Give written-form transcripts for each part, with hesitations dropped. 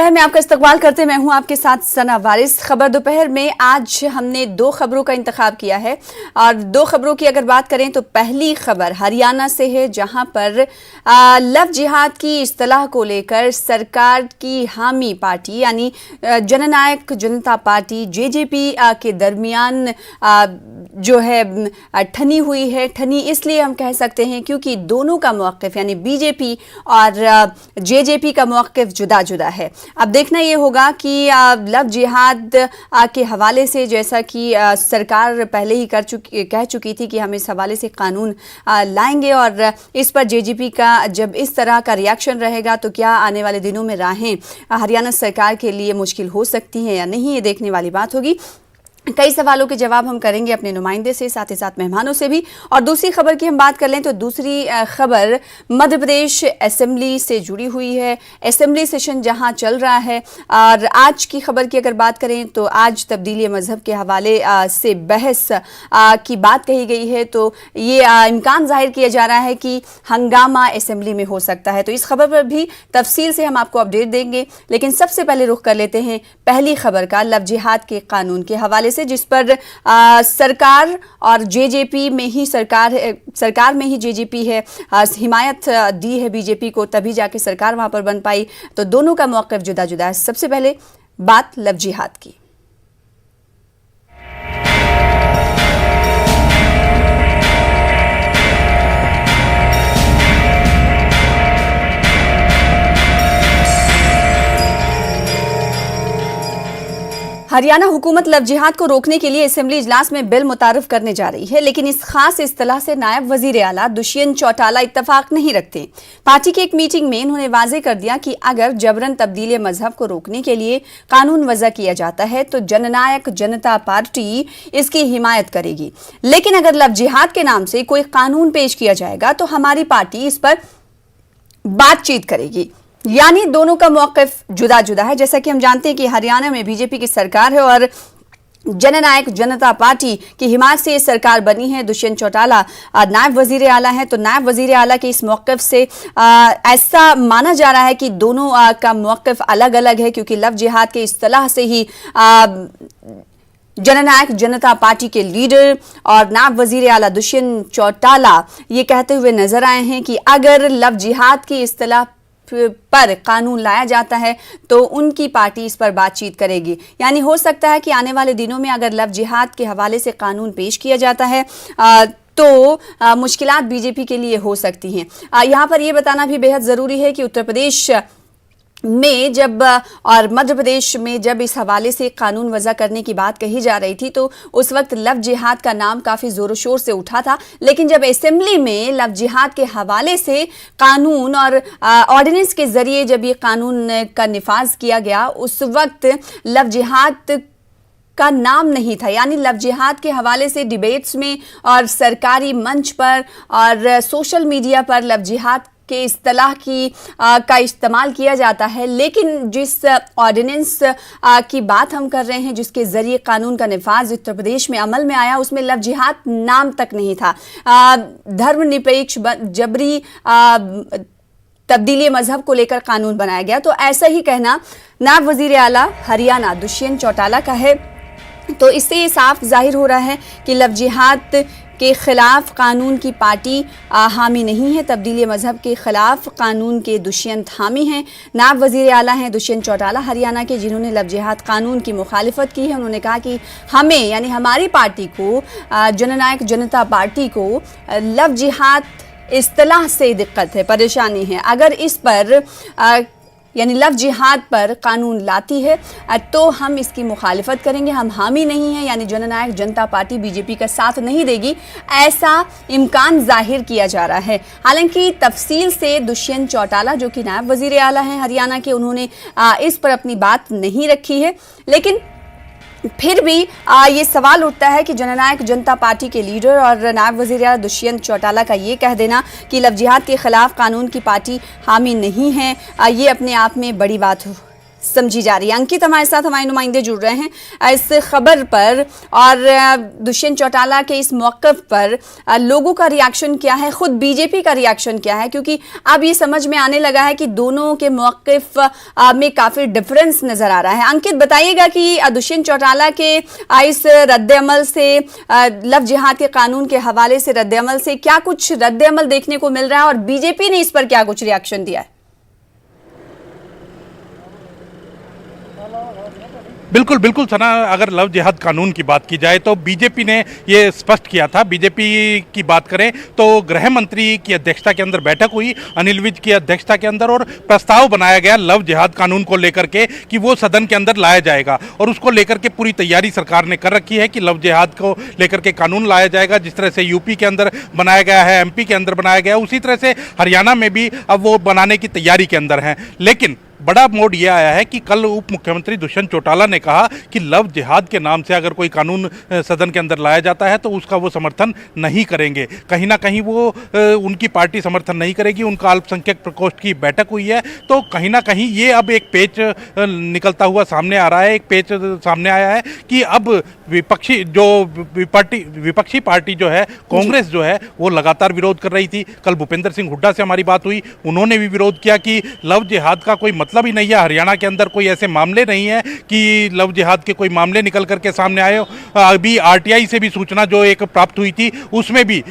दोपहर में आपका इस्तकबाल करते मैं हूं आपके साथ सना वारिस। खबर दोपहर में आज हमने दो खबरों का इंतखाब किया है और दो खबरों की अगर बात करें तो पहली खबर हरियाणा से है, जहां पर लव जिहाद की इस्तिलाह को लेकर सरकार की हामी पार्टी यानी जननायक जनता पार्टी जेजेपी के दरमियान जो है ठनी हुई है। ठनी इसलिए हम कह सकते हैं क्योंकि दोनों का मौक़िफ़ यानी बीजेपी और जेजेपी का मौक़िफ़ जुदा जुदा है। अब देखना ये होगा कि लव जिहाद के हवाले से, जैसा कि सरकार पहले ही कह चुकी थी कि हम इस हवाले से कानून लाएंगे और इस पर जेजेपी का जब इस तरह का रिएक्शन रहेगा तो क्या आने वाले दिनों में राहें हरियाणा सरकार के लिए मुश्किल हो सकती हैं या नहीं, ये देखने वाली बात होगी। कई सवालों के जवाब हम करेंगे अपने नुमाइंदे से, साथ ही साथ मेहमानों से भी। और दूसरी खबर की हम बात कर लें तो दूसरी खबर मध्य प्रदेश असेंबली से जुड़ी हुई है। असेंबली सेशन जहां चल रहा है और आज की खबर की अगर बात करें तो आज तब्दीली मजहब के हवाले से बहस की बात कही गई है, तो ये इम्कान जाहिर किया जा रहा है कि हंगामा असेंबली में हो सकता है। तो इस खबर पर भी तफसील से हम आपको अपडेट देंगे, लेकिन सबसे पहले रुख कर लेते हैं पहली खबर का, लव जिहाद के कानून के हवाले से, जिस पर सरकार और जेजेपी में ही सरकार में ही जेजेपी है हिमायत दी है बीजेपी को, तभी जाके सरकार वहां पर बन पाई। तो दोनों का मौक़िफ़ जुदा जुदा है। सबसे पहले बात लव जिहाद की। हरियाणा हुकूमत लव जिहाद को रोकने के लिए असेंबली इजलास में बिल मुतारिफ करने जा रही है, लेकिन इस खास इस्तिलाह से नायब वजीर आला दुष्यंत चौटाला इत्तफाक नहीं रखते। पार्टी की एक मीटिंग में उन्होंने वाजे कर दिया कि अगर जबरन तब्दीली मजहब को रोकने के लिए कानून वज़ा किया जाता है तो जननायक जनता पार्टी इसकी हिमायत करेगी, लेकिन अगर लव जिहाद के नाम से कोई कानून पेश किया जाएगा तो हमारी पार्टी इस पर बातचीत करेगी। यानी दोनों का मौक़िफ़ जुदा जुदा है। जैसा कि हम जानते हैं कि हरियाणा में बीजेपी की सरकार है और जननायक जनता पार्टी की हिमायत से ये सरकार बनी है। दुष्यंत चौटाला नायब वजीर आला है, तो नायब वजीर आला के इस मौक़िफ़ से ऐसा माना जा रहा है कि दोनों का मौक़िफ़ अलग अलग है, क्योंकि लव जिहाद के इस्तिलाह से ही जननायक जनता पार्टी के लीडर और नायब वजीर आला दुष्यंत चौटाला ये कहते हुए नजर आए हैं कि अगर लव जिहाद की इस्तिलाह पर कानून लाया जाता है तो उनकी पार्टी इस पर बातचीत करेगी। यानी हो सकता है कि आने वाले दिनों में अगर लव जिहाद के हवाले से कानून पेश किया जाता है तो मुश्किलात बीजेपी के लिए हो सकती हैं। यहाँ पर यह बताना भी बेहद ज़रूरी है कि उत्तर प्रदेश में जब और मध्य प्रदेश में जब इस हवाले से कानून वज़ा करने की बात कही जा रही थी तो उस वक्त लव जिहाद का नाम काफ़ी ज़ोर शोर से उठा था, लेकिन जब असेंबली में लव जिहाद के हवाले से कानून और ऑर्डिनेंस के ज़रिए जब ये कानून का निफाज किया गया, उस वक्त लव जिहाद का नाम नहीं था। यानी लव जिहाद के हवाले से डिबेट्स में और सरकारी मंच पर और सोशल मीडिया पर लव जिहाद के इस्तिलाह का इस्तेमाल किया जाता है, लेकिन जिस ऑर्डिनेंस की बात हम कर रहे हैं जिसके ज़रिए कानून का निफाज उत्तर प्रदेश में अमल में आया, उसमें लव जिहाद नाम तक नहीं था। धर्मनिरपेक्ष जबरी तब्दीली मजहब को लेकर कानून बनाया गया। तो ऐसा ही कहना नायब वजीर आला हरियाणा दुष्यंत चौटाला का है। तो इससे ये साफ जाहिर हो रहा है कि लव जिहाद के खिलाफ कानून की पार्टी हामी नहीं है। तब्दीली मजहब के खिलाफ कानून के दुष्यंत हामी हैं। नायब वजीर आला हैं दुष्यंत चौटाला हरियाणा के, जिन्होंने लव जिहाद कानून की मुखालिफत की है। उन्होंने कहा कि हमें यानी हमारी पार्टी को, जननायक जनता पार्टी को लव जिहाद इस्तिलाह से दिक्कत है, परेशानी है। अगर इस पर यानी लव जिहाद पर कानून लाती है तो हम इसकी मुखालिफत करेंगे, हम हामी नहीं हैं। यानी जननायक जनता पार्टी बीजेपी का साथ नहीं देगी, ऐसा इम्कान जाहिर किया जा रहा है। हालांकि तफसील से दुष्यंत चौटाला जो कि नायब वजीर आला हैं हरियाणा के, उन्होंने इस पर अपनी बात नहीं रखी है, लेकिन फिर भी ये सवाल उठता है कि जननायक जनता पार्टी के लीडर और नायब वज़ीर आला दुष्यंत चौटाला का ये कह देना कि लव जिहाद के खिलाफ कानून की पार्टी हामी नहीं है, ये अपने आप में बड़ी बात समझी जा रही है। अंकित हमारे साथ हमारे नुमाइंदे जुड़ रहे हैं इस खबर पर, और दुष्यंत चौटाला के इस मौक़िफ़ पर लोगों का रिएक्शन क्या है, खुद बीजेपी का रिएक्शन क्या है, क्योंकि अब ये समझ में आने लगा है कि दोनों के मौक़िफ़ में काफ़ी डिफरेंस नज़र आ रहा है। अंकित बताइएगा कि दुष्यंत चौटाला के इस रद्द-ए-अमल से, लव जिहाद के कानून के हवाले से रद्द-ए-अमल से क्या कुछ रद्द-ए-अमल देखने को मिल रहा है और बीजेपी ने इस पर क्या कुछ रिएक्शन दिया है? बिल्कुल बिल्कुल सना, अगर लव जिहाद कानून की बात की जाए तो बीजेपी ने ये स्पष्ट किया था। बीजेपी की बात करें तो गृह मंत्री की अध्यक्षता के अंदर बैठक हुई, अनिल विज की अध्यक्षता के अंदर, और प्रस्ताव बनाया गया लव जिहाद कानून को लेकर के कि वो सदन के अंदर लाया जाएगा, और उसको लेकर के पूरी तैयारी सरकार ने कर रखी है कि लव जिहाद को लेकर के कानून लाया जाएगा। जिस तरह से यूपी के अंदर बनाया गया है, एमपी के अंदर बनाया गया, उसी तरह से हरियाणा में भी अब वो बनाने की तैयारी के अंदर हैं। लेकिन बड़ा मोड़ यह आया है कि कल उप मुख्यमंत्री दुष्यंत चौटाला ने कहा कि लव जिहाद के नाम से अगर कोई कानून सदन के अंदर लाया जाता है तो उसका वो समर्थन नहीं करेंगे। कहीं ना कहीं वो उनकी पार्टी समर्थन नहीं करेगी। उनका अल्पसंख्यक प्रकोष्ठ की बैठक हुई है, तो कहीं ना कहीं ये अब एक पेच निकलता हुआ सामने आ रहा है। एक पेच सामने आया है कि अब विपक्षी पार्टी जो है, कांग्रेस जो है, वो लगातार विरोध कर रही थी। कल भूपेंद्र सिंह हुड्डा से हमारी बात हुई, उन्होंने भी विरोध किया कि लव जिहाद का कोई मतलब ही नहीं है। हरियाणा के अंदर कोई ऐसे मामले नहीं है कि लव जिहाद के कोई मामले निकल करके सामने आए हो। अभी आरटीआई से भी सूचना जो एक प्राप्त हुई थी, उसमें भी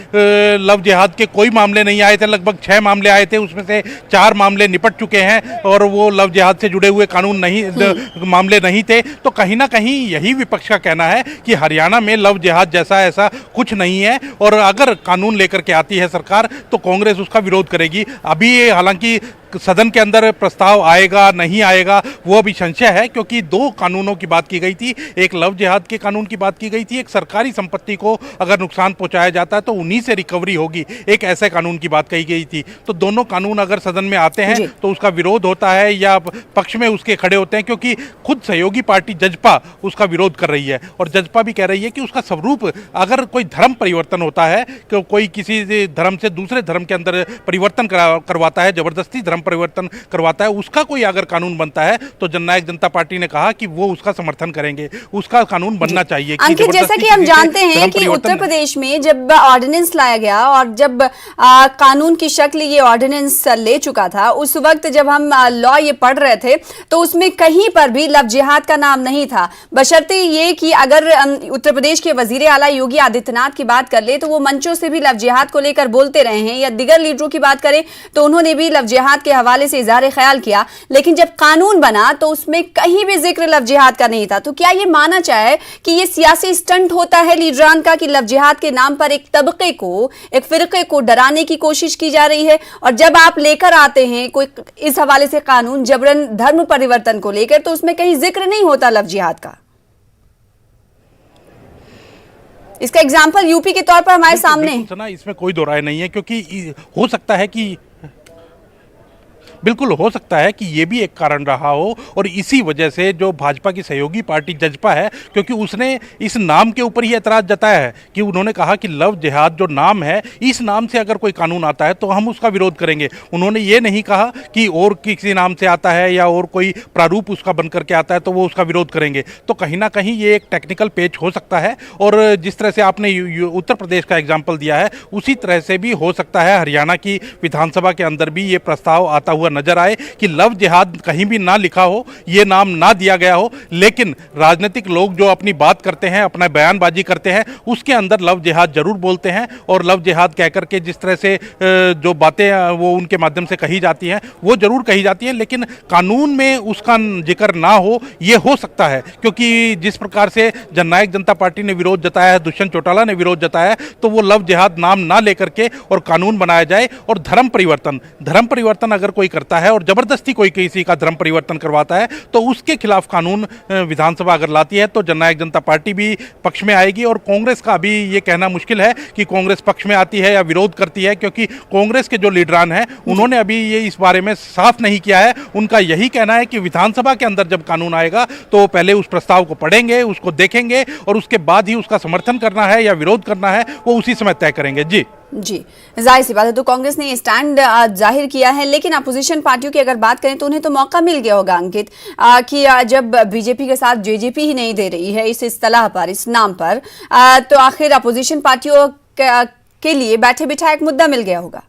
लव जिहाद के कोई मामले नहीं आए थे। लगभग 6 मामले आए थे, उसमें से 4 मामले निपट चुके हैं और वो लव जिहाद से जुड़े हुए कानून नहीं मामले नहीं थे। तो कहीं ना कहीं यही विपक्ष का कहना है कि हरियाणा में लव जिहाद जैसा ऐसा कुछ नहीं है, और अगर कानून लेकर के आती है सरकार तो कांग्रेस उसका विरोध करेगी। अभी हालांकि सदन के अंदर प्रस्ताव आएगा नहीं आएगा वो अभी संशय है, क्योंकि 2 कानूनों की बात की गई थी। एक लव जिहाद के कानून की बात की गई थी, एक सरकारी संपत्ति को अगर नुकसान पहुंचाया जाता है तो उन्हीं से रिकवरी होगी, एक ऐसे कानून की बात कही गई थी। तो दोनों कानून अगर सदन में आते हैं तो उसका विरोध होता है या पक्ष में उसके खड़े होते हैं, क्योंकि खुद सहयोगी पार्टी जजपा उसका विरोध कर रही है, और जजपा भी कह रही है कि उसका स्वरूप, अगर कोई धर्म परिवर्तन होता है, कि कोई किसी धर्म से दूसरे धर्म के अंदर परिवर्तन करवाता है, जबरदस्ती धर्म परिवर्तन करवाता है, उसका कोई अगर कानून बनता है तो जननायक जनता पार्टी ने कहा कि वो उसका समर्थन करेंगे, उसका कानून बनना चाहिए। अंकित, जैसा कि हम जानते हैं कि उत्तर प्रदेश में जब ऑर्डिनेंस लाया गया और जब कानून की शक्ल ये ऑर्डिनेंस ले चुका था, उस वक्त जब हम लॉ ये पढ़ रहे थे तो उसमें कहीं पर भी लव जिहाद का नाम नहीं था, बशर्ते ये कि अगर उत्तर प्रदेश के वजीर आला योगी आदित्यनाथ की बात कर ले तो वो मंचों से भी लव जिहाद को लेकर बोलते रहे हैं, या दिगर लीडरों की बात करें तो उन्होंने भी लव जिहाद के हवाले से इज़हार ख्याल किया। लेकिन जब कानून बना तो उसमें कहीं भी जिक्र लव जिहाद का नहीं था। तो क्या ये माना जाए कि ये सियासी स्टंट होता है लीडरान का, कि लव जिहाद के नाम पर एक तबके को, एक फिरके को डराने की कोशिश की जा रही है, और जब आप लेकर आते हैं कोई इस हवाले से कानून जबरन धर्म परिवर्तन को लेकर तो उसमें कहीं जिक्र नहीं होता लव जिहाद का? इसका एग्जाम्पल यूपी के तौर पर हमारे सामने, इसमें कोई दो राय नहीं है, क्योंकि हो सकता है कि बिल्कुल हो सकता है कि ये भी एक कारण रहा हो, और इसी वजह से जो भाजपा की सहयोगी पार्टी जजपा है, क्योंकि उसने इस नाम के ऊपर ही ऐतराज जताया है कि उन्होंने कहा कि लव जिहाद जो नाम है, इस नाम से अगर कोई कानून आता है तो हम उसका विरोध करेंगे। उन्होंने ये नहीं कहा कि और किसी नाम से आता है या और कोई प्रारूप उसका बन करके आता है तो वो उसका विरोध करेंगे। तो कहीं ना कहीं ये एक टेक्निकल पेच हो सकता है, और जिस तरह से आपने उत्तर प्रदेश का एग्जाम्पल दिया है उसी तरह से भी हो सकता है हरियाणा की विधानसभा के अंदर भी ये प्रस्ताव आता हुआ नजर आए कि लव जिहाद कहीं भी ना लिखा हो, ये नाम ना दिया गया हो, लेकिन राजनीतिक लोग जो अपनी बात करते हैं, अपना बयानबाजी करते हैं, उसके अंदर लव जिहाद जरूर बोलते हैं, और लव जिहाद कहकर के जिस तरह से जो बातें वो उनके माध्यम से कही जाती हैं वो जरूर कही जाती हैं, लेकिन कानून में उसका जिक्र ना हो ये हो सकता है। क्योंकि जिस प्रकार से जननायक जनता पार्टी ने विरोध जताया है, दुष्यंत चौटाला ने विरोध जताया है, तो वो लव जिहाद नाम ना लेकर के और कानून बनाया जाए, और धर्म परिवर्तन अगर कोई करता है और जबरदस्ती कोई किसी का धर्म परिवर्तन करवाता है तो उसके खिलाफ कानून विधानसभा अगर लाती है तो जननायक जनता पार्टी भी पक्ष में आएगी। और कांग्रेस का अभी ये कहना मुश्किल है कि कांग्रेस पक्ष में आती है या विरोध करती है, क्योंकि कांग्रेस के जो लीडरान हैं उन्होंने अभी ये इस बारे में साफ नहीं किया है। उनका यही कहना है कि विधानसभा के अंदर जब कानून आएगा तो पहले उस प्रस्ताव को पढ़ेंगे, उसको देखेंगे, और उसके बाद ही उसका समर्थन करना है या विरोध करना है वो उसी समय तय करेंगे। जी। जी, जाहिर सी बात है। तो कांग्रेस ने स्टैंड जाहिर किया है, लेकिन अपोजिशन पार्टियों की अगर बात करें तो उन्हें तो मौका मिल गया होगा अंकित, कि जब बीजेपी के साथ जेजेपी ही नहीं दे रही है इस इस्तेलाह पर, इस नाम पर, तो आखिर अपोजिशन पार्टियों के लिए बैठे बिठाए एक मुद्दा मिल गया होगा।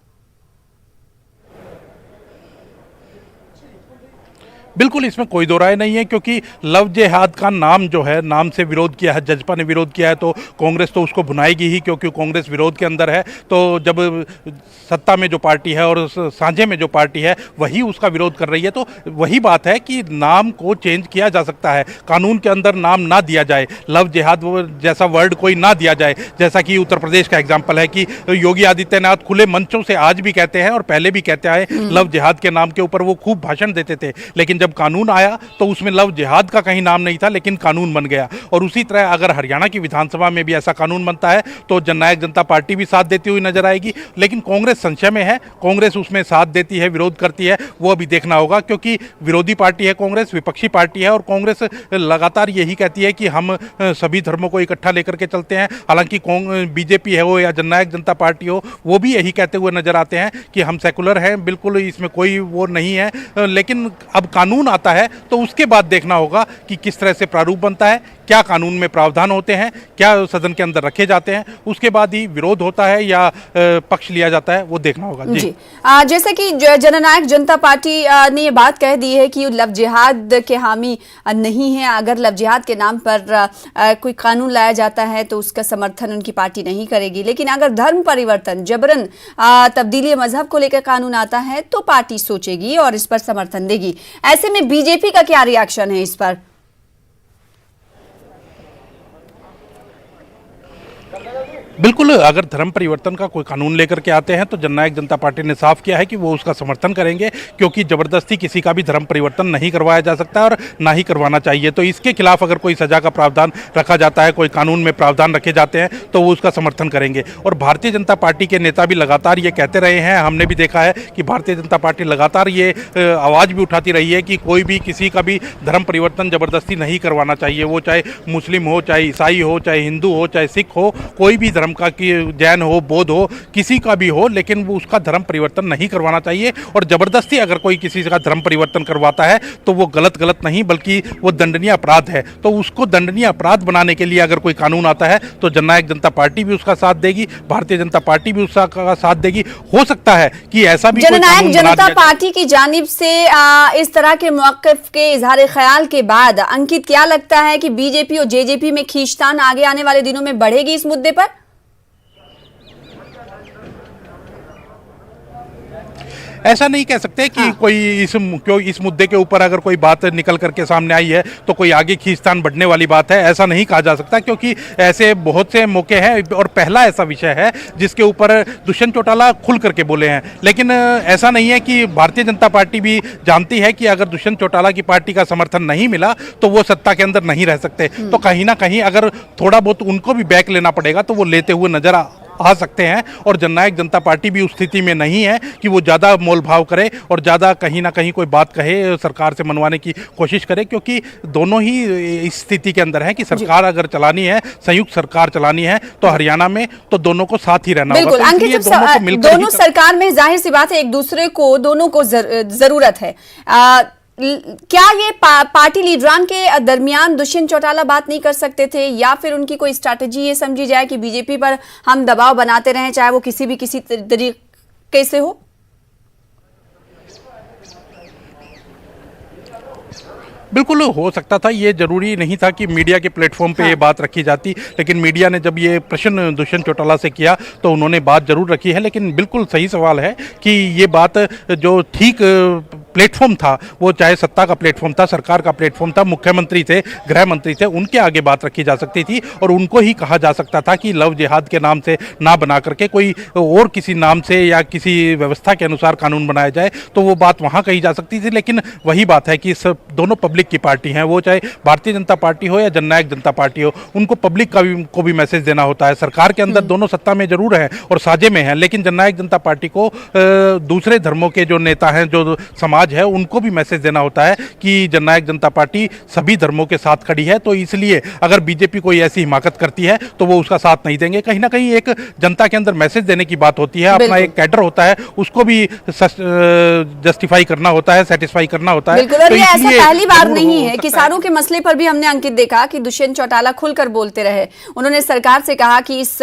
बिल्कुल, इसमें कोई दो राय नहीं है, क्योंकि लव जिहाद का नाम जो है, नाम से विरोध किया है, जजपा ने विरोध किया है, तो कांग्रेस तो उसको भुनाएगी ही, क्योंकि कांग्रेस विरोध के अंदर है। तो जब सत्ता में जो पार्टी है और साझे में जो पार्टी है वही उसका विरोध कर रही है, तो वही बात है कि नाम को चेंज किया जा सकता है, कानून के अंदर नाम ना दिया जाए, लव जिहाद जैसा वर्ड कोई ना दिया जाए। जैसा कि उत्तर प्रदेश का एग्जाम्पल है कि योगी आदित्यनाथ खुले मंचों से आज भी कहते हैं और पहले भी कहते आए, लव जिहाद के नाम के ऊपर वो खूब भाषण देते थे, लेकिन जब कानून आया तो उसमें लव जिहाद का कहीं नाम नहीं था, लेकिन कानून बन गया। और उसी तरह अगर हरियाणा की विधानसभा में भी ऐसा कानून बनता है तो जननायक जनता पार्टी भी साथ देती हुई नजर आएगी। लेकिन कांग्रेस संशय में है, कांग्रेस उसमें साथ देती है, विरोध करती है, वो अभी देखना होगा, क्योंकि विरोधी पार्टी है कांग्रेस, विपक्षी पार्टी है, और कांग्रेस लगातार यही कहती है कि हम सभी धर्मों को इकट्ठा लेकर के चलते हैं। हालांकि बीजेपी है हो या जननायक जनता पार्टी हो, वो भी यही कहते हुए नजर आते हैं कि हम सेकुलर हैं, बिल्कुल इसमें कोई वो नहीं है। लेकिन अब कानून आता है तो उसके बाद देखना होगा कि किस तरह से प्रारूप बनता है, क्या कानून में प्रावधान होते हैं, क्या सदन के अंदर रखे जाते हैं, उसके बाद ही विरोध होता है या पक्ष लिया जाता है, वो देखना होगा। जी, जैसे कि जननायक जनता पार्टी ने ये बात कह दी है कि लव जिहाद के हामी नहीं है, अगर लव जिहाद के नाम पर कोई कानून लाया जाता है तो उसका समर्थन उनकी पार्टी नहीं करेगी, लेकिन अगर धर्म परिवर्तन, जबरन तब्दीली मजहब को लेकर कानून आता है तो पार्टी सोचेगी और इस पर समर्थन देगी। ऐसे में बीजेपी का क्या रिएक्शन है इस पर? बिल्कुल, अगर धर्म परिवर्तन का कोई कानून लेकर के आते हैं तो जननायक जनता पार्टी ने साफ किया है कि वो उसका समर्थन करेंगे, क्योंकि जबरदस्ती किसी का भी धर्म परिवर्तन नहीं करवाया जा सकता और ना ही करवाना चाहिए। तो इसके खिलाफ अगर कोई सजा का प्रावधान रखा जाता है, कोई कानून में प्रावधान रखे जाते हैं, तो वो उसका समर्थन करेंगे। और भारतीय जनता पार्टी के नेता भी लगातार ये कहते रहे हैं, हमने भी देखा है कि भारतीय जनता पार्टी लगातार ये आवाज़ भी उठाती रही है कि कोई भी किसी का भी धर्म परिवर्तन जबरदस्ती नहीं करवाना चाहिए, वो चाहे मुस्लिम हो, चाहे ईसाई हो, चाहे हिंदू हो, चाहे सिख हो, कोई भी धर्म का, कि जैन हो, बौद्ध हो, किसी का भी हो, लेकिन वो उसका धर्म परिवर्तन नहीं करवाना चाहिए। और जबरदस्ती अगर कोई किसी का धर्म परिवर्तन करवाता है तो वो गलत नहीं, बल्कि वो दंडनीय अपराध है। तो उसको दंडनीय अपराध बनाने के लिए अगर कोई कानून आता है तो जननायक जनता पार्टी भी उसका साथ देगी, भारतीय जनता पार्टी भी उसका साथ देगी। हो सकता है कि ऐसा भी जननायक जनता पार्टी की जानिब से इस तरह के मौक़िफ़ के इजहार ख्याल के बाद अंकित, क्या लगता है कि बीजेपी और जेजेपी में खींचतान आगे आने वाले दिनों में बढ़ेगी इस मुद्दे पर? ऐसा नहीं कह सकते कि कोई इस मुद्दे के ऊपर अगर कोई बात निकल करके सामने आई है तो कोई आगे खींचतान बढ़ने वाली बात है, ऐसा नहीं कहा जा सकता, क्योंकि ऐसे बहुत से मौके हैं और पहला ऐसा विषय है जिसके ऊपर दुष्यंत चौटाला खुल करके बोले हैं। लेकिन ऐसा नहीं है कि भारतीय जनता पार्टी भी जानती है कि अगर दुष्यंत चौटाला की पार्टी का समर्थन नहीं मिला तो वो सत्ता के अंदर नहीं रह सकते। तो कहीं ना कहीं अगर थोड़ा बहुत उनको भी बैक लेना पड़ेगा तो वो लेते हुए नजर आ सकते हैं। और जननायक जनता पार्टी भी उस स्थिति में नहीं है कि वो ज़्यादा मोलभाव करे और ज़्यादा कहीं ना कहीं कोई बात कहे, सरकार से मनवाने की कोशिश करे, क्योंकि दोनों ही इस स्थिति के अंदर है कि सरकार अगर चलानी है, संयुक्त सरकार चलानी है, तो हरियाणा में तो दोनों को साथ ही रहना होगा। बिल्कुल अंकित, दोनों सरकार में जाहिर सी बात है एक दूसरे को, दोनों को जरूरत है। क्या ये पार्टी लीडरान के दरमियान दुष्यंत चौटाला बात नहीं कर सकते थे, या फिर उनकी कोई स्ट्रैटेजी ये समझी जाए कि बीजेपी पर हम दबाव बनाते रहें, चाहे वो किसी तरीके से हो? बिल्कुल हो सकता था, ये जरूरी नहीं था कि मीडिया के प्लेटफॉर्म पे ये बात रखी जाती, लेकिन मीडिया ने जब ये प्रश्न दुष्यंत चौटाला से किया तो उन्होंने बात जरूर रखी है। लेकिन बिल्कुल सही सवाल है कि ये बात जो ठीक प्लेटफॉर्म था, वो चाहे सत्ता का प्लेटफॉर्म था, सरकार का प्लेटफॉर्म था, मुख्यमंत्री थे, गृह मंत्री थे, उनके आगे बात रखी जा सकती थी और उनको ही कहा जा सकता था कि लव जिहाद के नाम से ना बना करके कोई और किसी नाम से या किसी व्यवस्था के अनुसार कानून बनाया जाए, तो वो बात वहाँ कही जा सकती थी। लेकिन वही बात है कि सब दोनों पब्लिक की पार्टी हैं, वो चाहे भारतीय जनता पार्टी हो या जननायक जनता पार्टी हो, उनको पब्लिक को भी मैसेज देना होता है। सरकार के अंदर दोनों सत्ता में जरूर है और साझे में है, लेकिन जननायक जनता पार्टी को दूसरे धर्मों के जो नेता हैं, जो समाज समाज है उनको भी मैसेज देना होता है कि जननायक जनता पार्टी सभी धर्मों के साथ खड़ी है। तो इसलिए अगर बीजेपी कोई ऐसी हिमाकत करती है तो वो उसका साथ नहीं देंगे। कहीं ना कहीं एक जनता के अंदर मैसेज देने की बात होती है, अपना एक कैडर होता है उसको भी जस्टिफाई करना होता है, सेटिस्फाई करना होता है। बिल्कुल, और ये ऐसा पहली बार नहीं है। किसानों के मसले पर भी हमने अंकित देखा कि दुष्यंत चौटाला खुलकर बोलते रहे। उन्होंने सरकार से कहा कि इस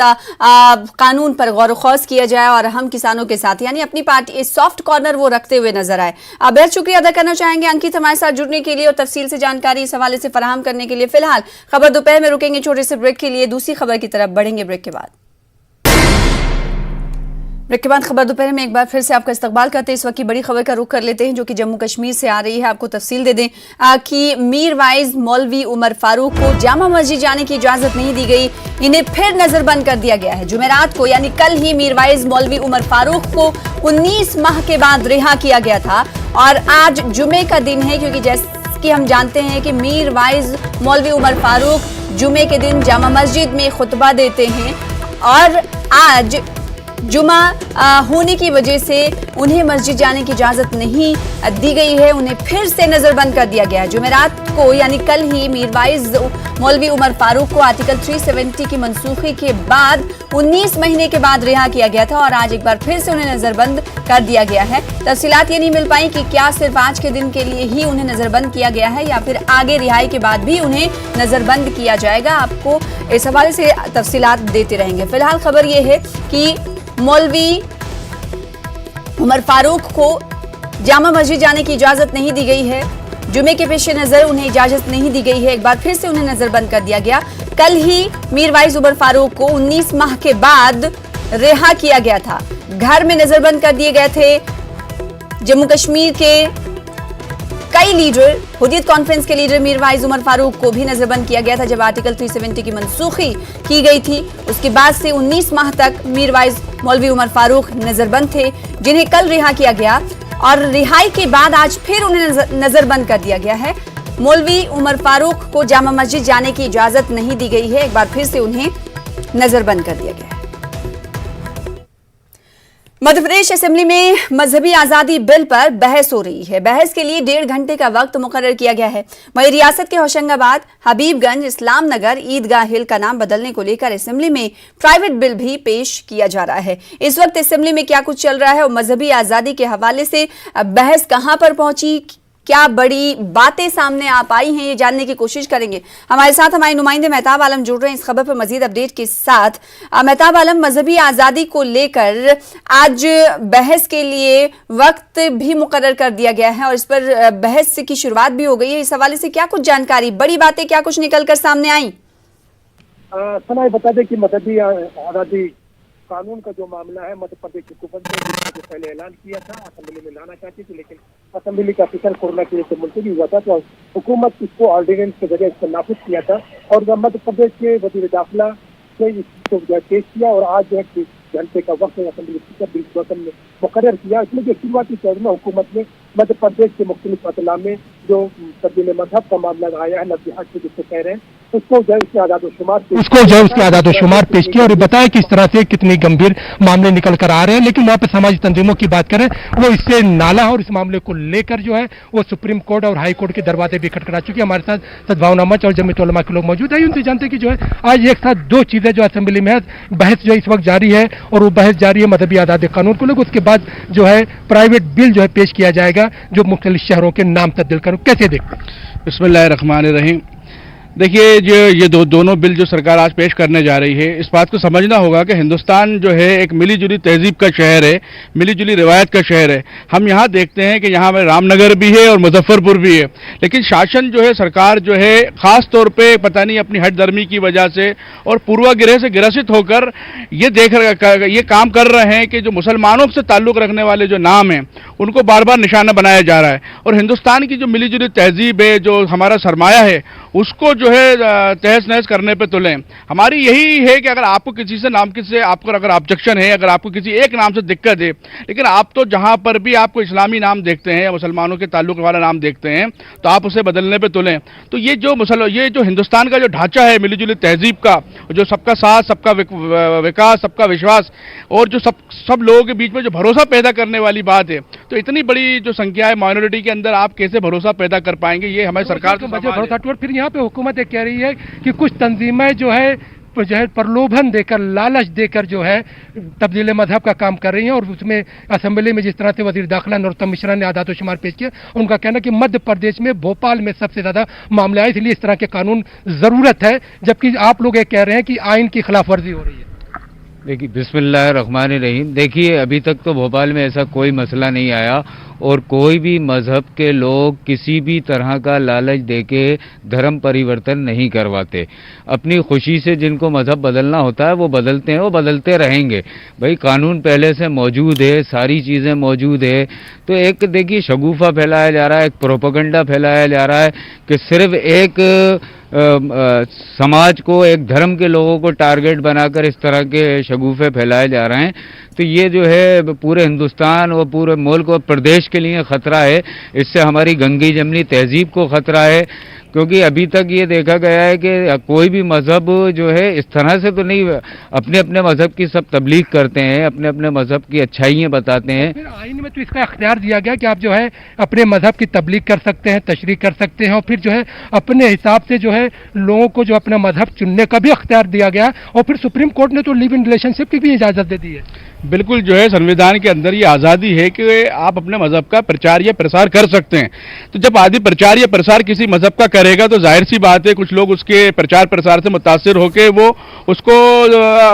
कानून पर गौर खौज किया जाए और हम किसानों के साथ, यानी अपनी पार्टी सॉफ्ट कॉर्नर वो रखते हुए नजर आए। बेहद शुक्रिया अदा करना चाहेंगे अंकित हमारे साथ जुड़ने के लिए और तफसील से जानकारी इस हवाले से फराहम करने के लिए। फिलहाल खबर दोपहर में रुकेंगे छोटे से ब्रेक के लिए, दूसरी खबर की तरफ बढ़ेंगे ब्रेक के बाद। ब्रेक के बाद खबर दोपहर में एक बार फिर से आपका इस्तकबाल करते हैं। इस वक्त की बड़ी खबर का रुख कर लेते हैं जो कि जम्मू कश्मीर से आ रही है। आपको तफसील दे दें कि मीर वाइज मौलवी उमर फारूक को जामा मस्जिद जाने की इजाजत नहीं दी गई, इन्हें फिर नजरबंद कर दिया गया है। जुमेरात को यानी कल ही मीर वाइज मौलवी उमर फारूक को 19 माह के बाद रिहा किया गया था और आज जुमे का दिन है, क्योंकि जैसे कि हम जानते हैं कि मीर वाइज मौलवी उमर फारूक जुमे के दिन जामा मस्जिद में खुतबा देते हैं और आज जुमा होने की वजह से उन्हें मस्जिद जाने की इजाजत नहीं दी गई है, उन्हें फिर से नजरबंद कर दिया गया है। जुमेरात को यानी कल ही मीरवाइज मौलवी उमर फारूक को आर्टिकल 370 की मनसूखी के बाद 19 महीने के बाद रिहा किया गया था और आज एक बार फिर से उन्हें नजरबंद कर दिया गया है। तफसीलात ये नहीं मिल पाई कि क्या सिर्फ आज के दिन के लिए ही उन्हें नजरबंद किया गया है या फिर आगे रिहाई के बाद भी उन्हें नजरबंद किया जाएगा। आपको इस हवाले से तफसीलात देते रहेंगे। फिलहाल खबर ये है कि मौलवी उमर फारूक को जामा मस्जिद जाने की इजाजत नहीं दी गई है। जुमे के पेश नजर उन्हें इजाजत नहीं दी गई है, एक बार फिर से उन्हें नजरबंद कर दिया गया। कल ही मीरवाइज उमर फारूक को 19 माह के बाद रिहा किया गया था। घर में नजरबंद कर दिए गए थे। जम्मू कश्मीर के कई लीडर, हुर्रियत कॉन्फ्रेंस के लीडर मीरवाइज उमर फारूक को भी नजरबंद किया गया था जब आर्टिकल 370 की मनसूखी की गई थी। उसके बाद से 19 माह तक मीरवाइज मौलवी उमर फारूक नजरबंद थे, जिन्हें कल रिहा किया गया और रिहाई के बाद आज फिर उन्हें नजरबंद कर दिया गया है। मौलवी उमर फारूक को जामा मस्जिद जाने की इजाजत नहीं दी गई है, एक बार फिर से उन्हें नजरबंद कर दिया गया है। मध्य प्रदेश असेंबली में मजहबी आजादी बिल पर बहस हो रही है। बहस के लिए 1.5 घंटे का वक्त मुकर्रर किया गया है। वहीं रियासत के होशंगाबाद, हबीबगंज, इस्लाम नगर, ईदगाह हिल का नाम बदलने को लेकर असेंबली में प्राइवेट बिल भी पेश किया जा रहा है। इस वक्त असेंबली में क्या कुछ चल रहा है और मजहबी आजादी के हवाले से बहस कहां पर पहुंची, क्या बड़ी बातें सामने आप आई हैं, ये जानने की कोशिश करेंगे। हमारे साथ हमारे नुमाइंदे मेहताब आलम जुड़ रहे हैं इस खबर पर मजीद अपडेट के साथ। मेहताब आलम, मजहबी आज़ादी को लेकर आज बहस के लिए वक्त भी मुकर्रर कर दिया गया है और इस पर बहस की शुरुआत भी हो गई है। इस हवाले से क्या कुछ जानकारी, बड़ी बातें क्या कुछ निकल कर सामने आई? सना बता दें कि मजहबी आज़ादी कानून का जो मामला है मध्य प्रदेश हुकूमत ने जिसका पहले ऐलान किया था, असेंबली में लाना चाहती थी, लेकिन असेंबली का फिक्र कोरोना की वजह से मुलतवी हुआ था, तो हुकूमत इसको ऑर्डिनेंस के जरिए इसको नाफिज किया था और मध्य प्रदेश के वजीर दाखिला ने इसको पेश किया और आज जो है घंटे का वक्त असेंबली स्पीकर बिल गौतम ने मुकर्रर किया। इसमें जो शुरुआती चरण में हुकूमत ने मध्य प्रदेश के मुख्तलिफ अतला में जो तब्दील मजहब का मामला आया है, नज़िहात से जिसको कह रहे हैं, उसको जो उसके आज़ाद शुमार पेश किया और बताया कि इस तरह से कितनी गंभीर मामले निकल कर आ रहे हैं। लेकिन वहाँ पे सामाजिक तंजीमों की बात करें, वो इससे नाला और इस मामले को लेकर जो है वो सुप्रीम कोर्ट और हाई कोर्ट के दरवाजे भी खटखटा चुके हैं। हमारे साथ सद्भावना मंच और जमीयत उलमा के लोग मौजूद है। उनसे जानते हैं कि जो है आज एक साथ दो चीजें जो असेंबली में बहस जो इस वक्त जारी है और वो बहस जारी है मजहबी आज़ादी कानून को लेकर, उसके बाद जो है प्राइवेट बिल जो है पेश किया जाएगा जो मुख्तलिफ शहरों के नाम तब्दील करूँ, कैसे देखते हैं? बिस्मिल्लाहिर्रहमानिर्रहीम। देखिए, जो ये दोनों बिल जो सरकार आज पेश करने जा रही है, इस बात को समझना होगा कि हिंदुस्तान जो है एक मिली जुली तहजीब का शहर है, मिली जुली रिवायत का शहर है। हम यहाँ देखते हैं कि यहाँ में रामनगर भी है और मुजफ्फरपुर भी है, लेकिन शासन जो है, सरकार जो है, ख़ास तौर पे पता नहीं अपनी हट दर्मी की वजह से और पूर्वाग्रह से ग्रसित होकर ये काम कर रहे हैं कि जो मुसलमानों से ताल्लुक़ रखने वाले जो नाम हैं उनको बार बार निशाना बनाया जा रहा है और हिंदुस्तान की जो मिली जुली तहजीब है, जो हमारा सरमाया है, उसको जो है तहस नहस करने पे तुले। हमारी यही है कि अगर आपको किसी से नाम किसी से आपको अगर ऑब्जेक्शन है, अगर आपको किसी एक नाम से दिक्कत है, लेकिन आप तो जहां पर भी आपको इस्लामी नाम देखते हैं या मुसलमानों के ताल्लुक वाला नाम देखते हैं तो आप उसे बदलने पे तुलें। तो ये जो हिंदुस्तान का जो ढांचा है मिलीजुली तहजीब का, जो सबका साथ, सबका विकास, सबका विश्वास और जो सब लोगों के बीच में जो भरोसा पैदा करने वाली बात है, तो इतनी बड़ी जो संख्या है माइनॉरिटी के अंदर आप कैसे भरोसा पैदा कर पाएंगे, ये हमारी सरकार को भरोसा। फिर यहाँ पे हुकूमत ये कह रही है कि कुछ तंजीमें जो है प्रलोभन देकर, लालच देकर जो है तब्दील मजहब का काम कर रही हैं। और उसमें असेंबली में जिस तरह से वजीर दाखिला नरोत्तम मिश्रा ने आदात शुमार पेश किया, उनका कहना कि मध्य प्रदेश में भोपाल में सबसे ज्यादा मामले आए, इसलिए इस तरह के कानून जरूरत है, जबकि आप लोग ये कह रहे हैं कि आइन की खिलाफ वर्जी हो रही है। देखिए, बिस्मिल्लाहिर्रहमानिर्रहीम। देखिए, अभी तक तो भोपाल में ऐसा कोई मसला नहीं आया और कोई भी मजहब के लोग किसी भी तरह का लालच देके धर्म परिवर्तन नहीं करवाते। अपनी खुशी से जिनको मजहब बदलना होता है वो बदलते हैं, वो बदलते रहेंगे। भाई, कानून पहले से मौजूद है, सारी चीज़ें मौजूद है। तो एक देखिए शगुफा फैलाया जा रहा है, एक प्रोपेगेंडा फैलाया जा रहा है कि सिर्फ एक समाज को, एक धर्म के लोगों को टारगेट बनाकर इस तरह के शगुफे फैलाए जा रहे हैं। तो ये जो है पूरे हिंदुस्तान और पूरे मुल्क और प्रदेश के लिए ख़तरा है। इससे हमारी गंगी जमनी तहजीब को ख़तरा है, क्योंकि अभी तक ये देखा गया है कि कोई भी मज़हब जो है इस तरह से तो नहीं, अपने अपने मज़हब की सब तबलीग करते हैं, अपने अपने मज़हब की अच्छाइयाँ बताते हैं। फिर आइन में तो इसका अख्तियार दिया गया कि आप जो है अपने मज़हब की तबलीग कर सकते हैं, तशरीह कर सकते हैं, और फिर जो है अपने हिसाब से जो है लोगों को जो अपना मज़हब चुनने का भी अख्तियार दिया गया। और फिर सुप्रीम कोर्ट ने तो लिव इन रिलेशनशिप की भी इजाज़त दे दी है। बिल्कुल, जो है संविधान के अंदर ये आज़ादी है कि आप अपने मजहब का प्रचार या प्रसार कर सकते हैं। तो जब आदमी प्रचार या प्रसार किसी मजहब का करेगा तो जाहिर सी बात है कुछ लोग उसके प्रचार प्रसार से मुतासिर होकर वो उसको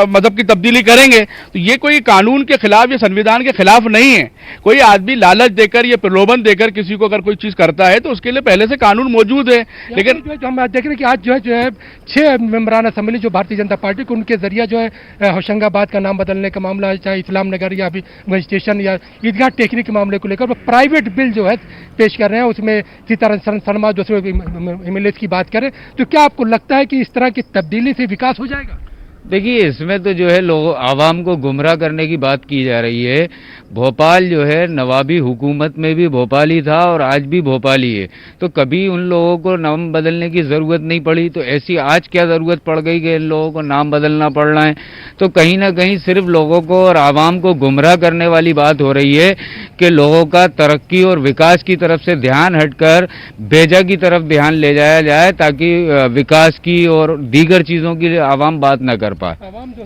मजहब की तब्दीली करेंगे। तो ये कोई कानून के खिलाफ या संविधान के खिलाफ नहीं है। कोई आदमी लालच देकर या प्रलोभन देकर किसी को अगर कोई चीज़ करता है तो उसके लिए पहले से कानून मौजूद है। लेकिन जो हम देख रहे हैं कि आज जो है 6 मेंबरान असेंबली जो भारतीय जनता पार्टी को, उनके जरिए जो है होशंगाबाद का नाम बदलने का मामला, चाहे इस्लाम नगर या अभी स्टेशन या ईदगाह टेकरी के मामले को लेकर वो प्राइवेट बिल जो है पेश कर रहे हैं, उसमें सीतारमण शर्मा दूसरे एमएलए की बात करें, तो क्या आपको लगता है कि इस तरह की तब्दीली से विकास हो जाएगा? देखिए, इसमें तो जो है लोग आवाम को गुमराह करने की बात की जा रही है। भोपाल जो है नवाबी हुकूमत में भी भोपाल ही था और आज भी भोपाल ही है। तो कभी उन लोगों को नाम बदलने की ज़रूरत नहीं पड़ी, तो ऐसी आज क्या ज़रूरत पड़ गई कि इन लोगों को नाम बदलना पड़ रहा है? तो कहीं ना कहीं सिर्फ लोगों को और आवाम को गुमराह करने वाली बात हो रही है कि लोगों का तरक्की और विकास की तरफ से ध्यान हटकर बेजा की तरफ ध्यान ले जाया जाए, ताकि विकास की और दीगर चीज़ों की आवाम बात न कर पाए, आवाम जो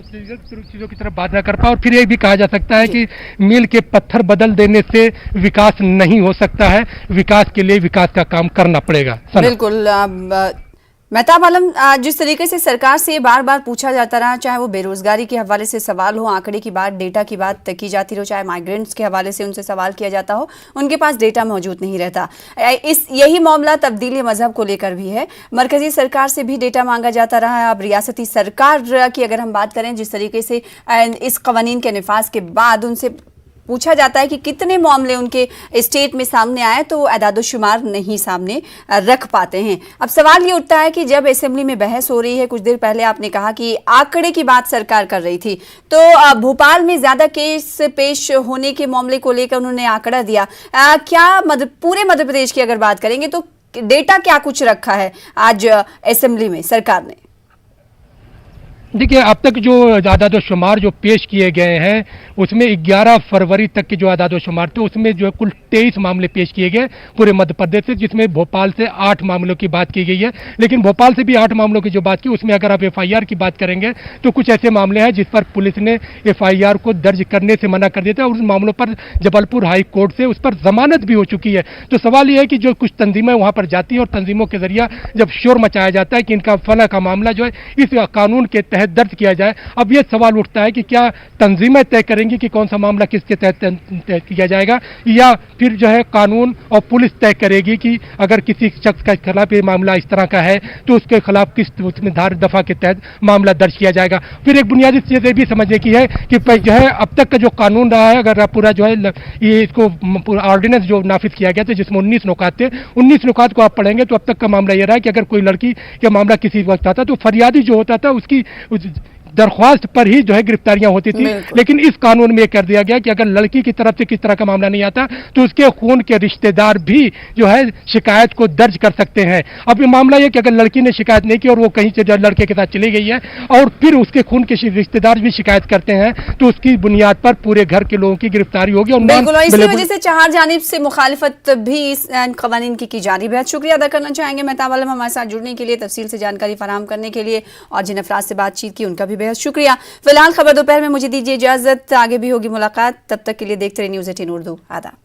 चीजों की तरफ बात न कर पाए। और फिर ये भी कहा जा सकता है कि मील के पत्थर बदल देने से विकास नहीं हो सकता है, विकास के लिए विकास का काम करना पड़ेगा। बिल्कुल। मेहताब आलम, जिस तरीके से सरकार से बार बार पूछा जाता रहा, चाहे वो बेरोजगारी के हवाले से सवाल हो, आंकड़े की बात, डेटा की बात की जाती रहो, चाहे माइग्रेंट्स के हवाले से उनसे सवाल किया जाता हो, उनके पास डेटा मौजूद नहीं रहता। यही मामला तब्दीली मजहब को लेकर भी है। मरकजी सरकार से भी डेटा मांगा जाता रहा है। अब रियासती सरकार की अगर हम बात करें, जिस तरीके से इस कवानीन के निफाज के बाद उनसे पूछा जाता है कि कितने मामले उनके स्टेट में सामने आए, तो वो अदाद-ओ-शुमार नहीं सामने रख पाते हैं। अब सवाल ये उठता है कि जब असेंबली में बहस हो रही है, कुछ देर पहले आपने कहा कि आंकड़े की बात सरकार कर रही थी, तो भोपाल में ज्यादा केस पेश होने के मामले को लेकर उन्होंने आंकड़ा दिया। क्या पूरे मध्य प्रदेश की अगर बात करेंगे तो डेटा क्या कुछ रखा है आज असेंबली में सरकार ने? देखिए, अब तक जो आदाद-ओ-शुमार जो पेश किए गए हैं उसमें 11 फरवरी तक के जो आदाद-ओ-शुमार थे उसमें जो है कुल 23 मामले पेश किए गए पूरे मध्य प्रदेश से, जिसमें भोपाल से 8 मामलों की बात की गई है। लेकिन भोपाल से भी 8 मामलों की जो बात की, उसमें अगर आप एफआईआर की बात करेंगे तो कुछ ऐसे मामले हैं जिस पर पुलिस ने एफआईआर को दर्ज करने से मना कर दिया था और उस मामलों पर जबलपुर हाई कोर्ट से उस पर जमानत भी हो चुकी है। तो सवाल यह है कि जो कुछ तंजीमें वहां पर जाती हैं और तंजीमों के जरिए जब शोर मचाया जाता है कि इनका फला का मामला जो है इस कानून के तहत है दर्ज किया जाए। अब ये सवाल उठता है कि क्या तंजीमें तय करेंगी कि कौन सा मामला किसके तहत तय किया जाएगा, या फिर जो है कानून और पुलिस तय करेगी कि अगर किसी शख्स के खिलाफ ये मामला इस तरह का है तो उसके खिलाफ किस उसमें धारा दफा के तहत मामला दर्ज किया जाएगा। फिर एक बुनियादी चीज ये भी समझने की है कि जो है अब तक का जो कानून रहा है, अगर पूरा जो है ये इसको ऑर्डिनेंस जो नाफिज किया गया था जिसमें 19 नुकात थे, 19 नुकात को आप पढ़ेंगे तो अब तक का मामला ये रहा है कि अगर कोई लड़की का मामला किसी वक्त आता तो फरियादी जो होता था उसकी दरख्वास्त पर ही जो है गिरफ्तारियां होती थी। लेकिन इस कानून में यह कर दिया गया कि अगर लड़की की तरफ से किस तरह का मामला नहीं आता तो उसके खून के रिश्तेदार भी जो है शिकायत को दर्ज कर सकते हैं। अब ये मामला यह कि अगर लड़की ने शिकायत नहीं की और वो कहीं से जो लड़के के साथ चली गई है और फिर उसके खून के रिश्तेदार भी शिकायत करते हैं तो उसकी बुनियाद पर पूरे घर के लोगों की गिरफ्तारी होगी। और बिल्कुल, इसी वजह से चार जानिब से मुखालिफत भी इस कवानीन की जा रही है। बहुत शुक्रिया अदा करना चाहेंगे मेहताब आलम हमारे साथ जुड़ने के लिए, तफसील से जानकारी फराहम करने के लिए, और जिन अफराद से बातचीत की उनका भी बेहद शुक्रिया। फिलहाल खबर दोपहर में मुझे दीजिए इजाजत, आगे भी होगी मुलाकात, तब तक के लिए देखते रहिए न्यूज़ 18 उर्दू। आदाब।